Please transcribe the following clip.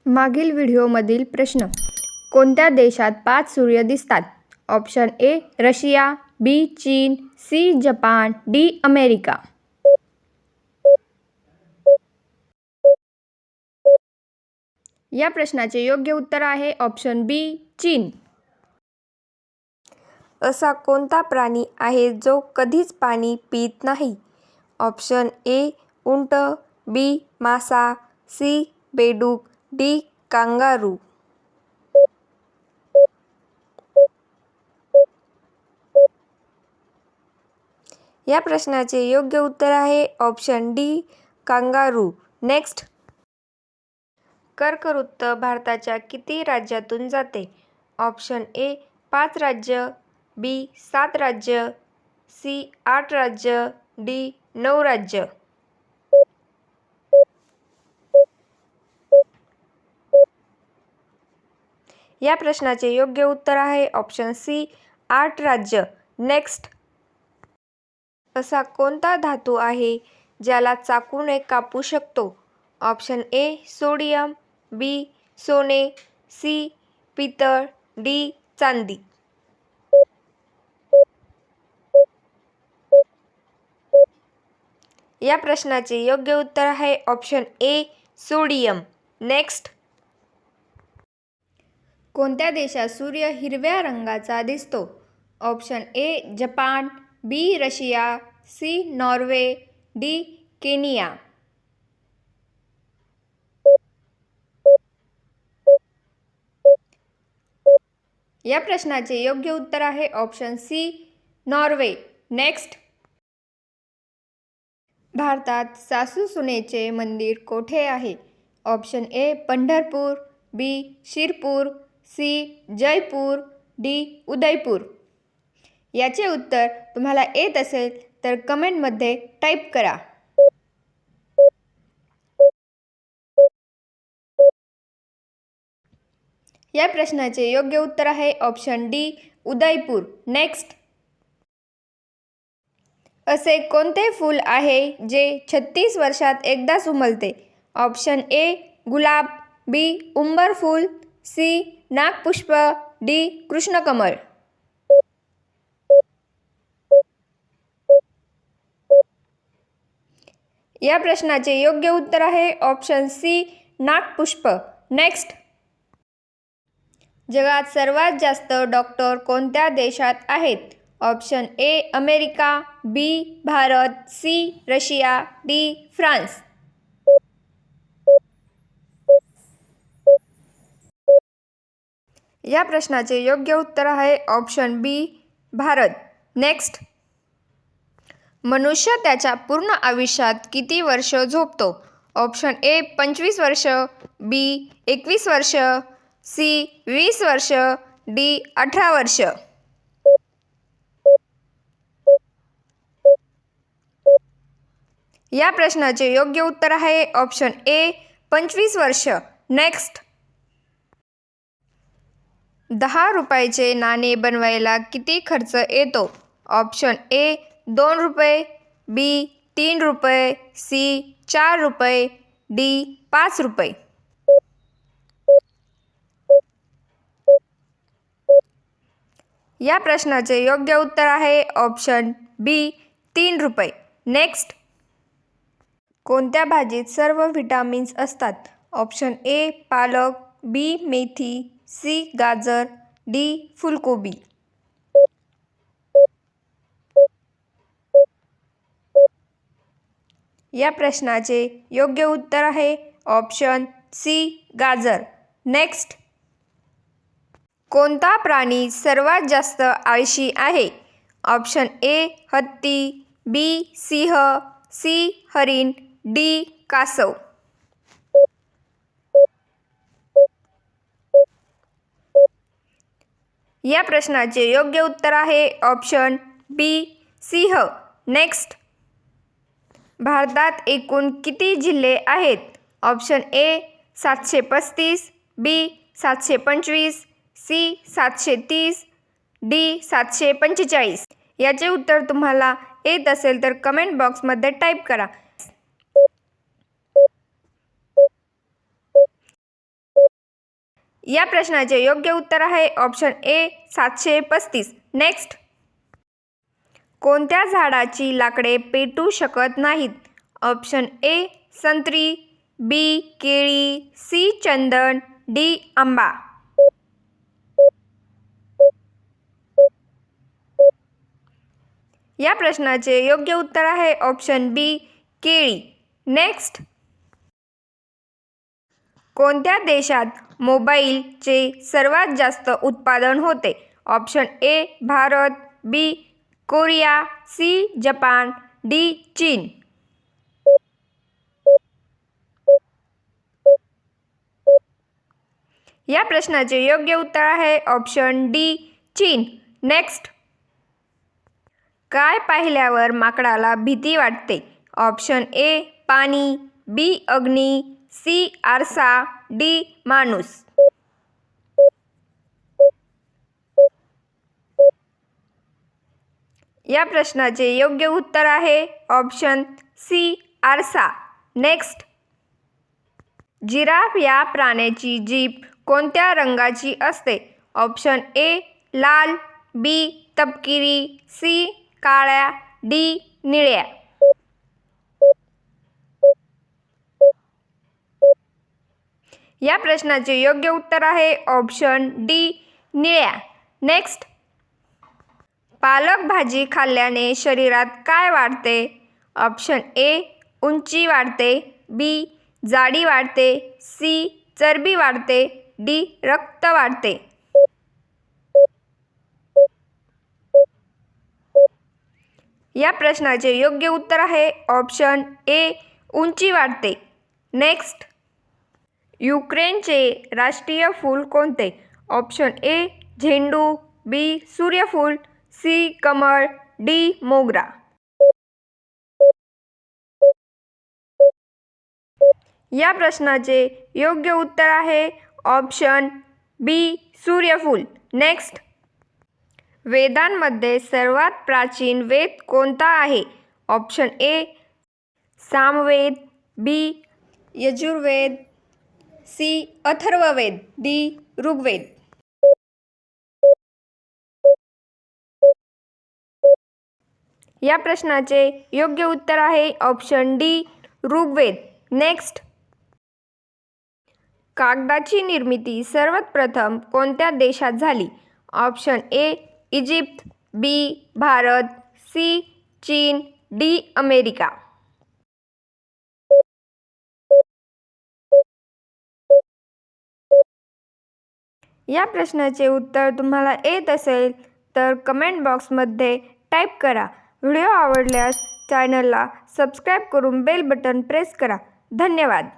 मागील व्हिडिओमधील प्रश्न. कोणत्या देशात 5 सूर्य दिसतात? ऑप्शन ए रशिया, बी चीन, सी जपान, डी अमेरिका. या प्रश्नाचे योग्य उत्तर आहे ऑप्शन बी चीन. असा कोणता प्राणी आहे जो कधीच पाणी पित नाही? ऑप्शन ए उंट, बी मासा, सी बेडूक, डी कांगारू. या प्रश्नाचे योग्य उत्तर आहे ऑप्शन डी कांगारू. नेक्स्ट. कर्कवृत्त भारताच्या किती राज्यातून जाते? ऑप्शन ए 5 राज्य, बी 7 राज्य, सी 8 राज्य, डी 9 राज्य. या प्रश्नाचे योग्य उत्तर आहे ऑप्शन सी 8 राज्य. नेक्स्ट. असा कोणता धातू आहे ज्याला चाकूने कापू शकतो? ऑप्शन ए सोडियम, बी सोने, सी पितळ, डी चांदी. या प्रश्नाचे योग्य उत्तर आहे ऑप्शन ए सोडियम. नेक्स्ट. कोणत्या देशात सूर्य हिरव्या रंगाचा दिसतो? Option A Japan, B Russia, C Norway, D Kenya. या प्रश्नाचे योग्य उत्तर आहे ऑप्शन सी नॉर्वे. नेक्स्ट. भारतात सासू सुनेचे मंदिर कोठे आहे? Option A Pandharpur, B Shirpur, C Jaipur, D Udaipur. याचे उत्तर तुम्हाला येत असेल तर कमेंटमध्ये टाईप करा. या प्रश्नाचे योग्य उत्तर आहे ऑप्शन डी उदयपूर. नेक्स्ट. असे कोणते फूल आहे जे 36 वर्षात एकदाच उमलते? ऑप्शन ए गुलाब, बी उंबर फूल, सी नागपुष्प, डी कृष्णकमळ. या प्रश्नाचे योग्य उत्तर आहे ऑप्शन सी नागपुष्प. नेक्स्ट. जगात सर्वात जास्त डॉक्टर कोणत्या देशात आहेत? Option A America, B Bharat, C Russia, D France. या प्रश्नाचे योग्य उत्तर आहे ऑप्शन बी भारत. नेक्स्ट. मनुष्य त्याच्या पूर्ण आयुष्यात किती वर्ष झोपतो? ऑप्शन ए 25 वर्ष, बी 21 वर्ष, सी 20 वर्ष, डी 18 वर्ष. या प्रश्नाचे योग्य उत्तर आहे ऑप्शन ए 25 वर्ष. नेक्स्ट. 10 रुपयाचे नाणे बनवायला किती खर्च येतो? ऑप्शन ए 2 रुपये, बी 3 रुपये, सी 4 रुपये, डी 5 रुपये. या प्रश्नाचे योग्य उत्तर आहे ऑप्शन बी 3 रुपये. नेक्स्ट. कोणत्या भाजीत सर्व व्हिटॅमिन्स असतात? ऑप्शन ए पालक, बी मेथी, सी गाजर, डी फुलकोबी. या प्रश्नाचे योग्य उत्तर आहे ऑप्शन सी गाजर. नेक्स्ट. कोणता प्राणी सर्वात जास्त आळशी आहे? ऑप्शन ए हत्ती, बी सिंह, सी हरिण, डी कासव. या प्रश्नाचे योग्य उत्तर आहे ऑप्शन बी सिंह. नेक्स्ट. भारतात एकूण किती जिल्हे आहेत? Option A 735, B 725, C 730, D 745. याचे उत्तर तुम्हाला येत असेल तर कमेंट बॉक्समध्ये टाईप करा. या प्रश्नाचे योग्य उत्तर आहे ऑप्शन ए 735. नेक्स्ट. कोणत्या झाडाची लाकडे पेटू शकत नाहीत? ऑप्शन ए संत्री, बी केळी, सी चंदन, डी आंबा. या प्रश्नाचे योग्य उत्तर आहे ऑप्शन बी केळी. नेक्स्ट. कोणत्या देशात मोबाईलचे सर्वात जास्त उत्पादन होते? Option A Bharat, B Korea, C Japan, D चीन. या प्रश्नाचे योग्य उत्तर आहे ऑप्शन डी चीन. नेक्स्ट. काय पाहिल्यावर माकडाला भीती वाटते? ऑप्शन ए पाणी, बी अग्नी, सी आरसा, डी माणूस. या प्रश्नाचे योग्य उत्तर आहे ऑप्शन सी आरसा. नेक्स्ट. जिराफ या प्राण्याची जीभ कोणत्या रंगाची असते? ऑप्शन ए लाल, बी तपकिरी, सी काळ्या, डी निळ्या. या प्रश्नाचे योग्य उत्तर आहे ऑप्शन डी निळ्या. नेक्स्ट. पालक भाजी खाल्ल्याने शरीरात काय वाढते? ऑप्शन ए उंची वाढते, बी जाडी वाढते, सी चरबी वाढते, डी रक्त वाढते. या प्रश्नाचे योग्य उत्तर आहे ऑप्शन ए उंची वाढते. नेक्स्ट. युक्रेनचे राष्ट्रीय फूल कोणते? ऑप्शन ए झेंडू, बी सूर्यफूल, सी कमळ, डी मोगरा. या प्रश्नाचे योग्य उत्तर आहे ऑप्शन बी सूर्यफूल. नेक्स्ट. वेदांमध्ये सर्वात प्राचीन वेद कोणता आहे? Option A Samaveda, B Yajurveda, C Atharvaveda, D Rigveda. या प्रश्नाचे योग्य उत्तर आहे ऑप्शन डी ऋग्वेद. नेक्स्ट. कागदाची निर्मिती सर्वात प्रथम कोणत्या देशात झाली? Option A Egypt, B Bharat, C चीन, डी अमेरिका. या प्रश्नाचे उत्तर तुम्हाला येत असेल तर कमेंट बॉक्समध्ये टाईप करा. व्हिडिओ आवडल्यास चॅनलला सबस्क्राईब करून बेल बटन प्रेस करा. धन्यवाद.